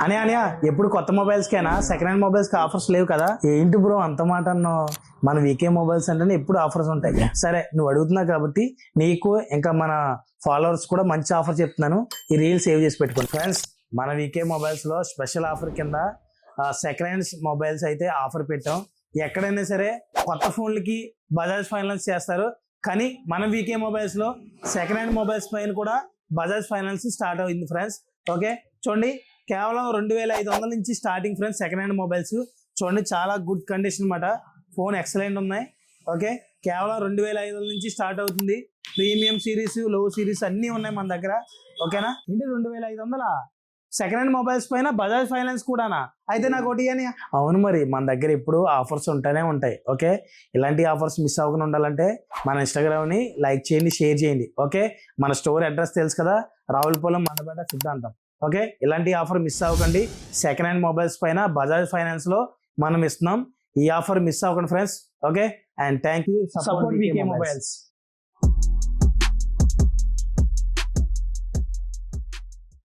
అని అనియా ఎప్పుడు కొత్త మొబైల్స్కేనా సెకండ్ హ్యాండ్ మొబైల్స్కి ఆఫర్స్ లేవు కదా? ఏంటి బ్రో అంత మాట అన్నావు? మన వీకే మొబైల్స్ అంటేనే ఎప్పుడు ఆఫర్స్ ఉంటాయి. సరే నువ్వు అడుగుతున్నావు కాబట్టి నీకు ఇంకా మన ఫాలోవర్స్ కూడా మంచి ఆఫర్ చెప్తున్నాను. ఈ రీల్ సేవ్ చేసి పెట్టుకోండి ఫ్రెండ్స్. మన వీకే మొబైల్స్లో స్పెషల్ ఆఫర్ కింద సెకండ్ హ్యాండ్స్ మొబైల్స్ అయితే ఆఫర్ పెట్టాం. ఎక్కడైనా సరే కొత్త ఫోన్లకి బజాజ్ ఫైనాన్స్ చేస్తారు, కానీ మన వీకే మొబైల్స్లో సెకండ్ హ్యాండ్ మొబైల్స్ పైన కూడా బజాజ్ ఫైనాన్స్ స్టార్ట్ అయింది ఫ్రెండ్స్. ఓకే చూడండి, కేవలం 2500 నుంచి starting friends second hand mobiles. చూడండి చాలా గుడ్ కండిషన్ అన్నమాట. ఫోన్ ఎక్సలెంట్ ఉన్నాయి. ఓకే కేవలం 2500 నుంచి స్టార్ట్ అవుతుంది. ప్రీమియం సిరీస్, లో సిరీస్ అన్నీ ఉన్నాయి మన దగ్గర. ఓకేనా? ఏంటి 2500 సెకండ్ హ్యాండ్ మొబైల్స్ పైన బజాజ్ ఫైనాన్స్ కూడానా? అయితే నాకు ఒకటి అని. అవును మరి మన దగ్గర ఎప్పుడు ఆఫర్స్ ఉంటూనే ఉంటాయి. ఓకే ఇలాంటి ఆఫర్స్ మిస్ అవ్వకుండా ఉండాలంటే మన ఇన్స్టాగ్రామ్ని లైక్ చేయండి, షేర్ చేయండి. ఓకే మన స్టోర్ అడ్రస్ తెలుసు కదా, రావులపాలెం మండపేట సిద్ధాంతం. ఓకే ఇలాంటి ఆఫర్ మిస్ అవ్వకండి. సెకండ్ హ్యాండ్ మొబైల్స్ పైన బజాజ్ ఫైనాన్స్లో మనం ఇస్తున్నాం. ఈ ఆఫర్ మిస్ అవ్వకండి friends. Okay and thank you. Support VK mobiles.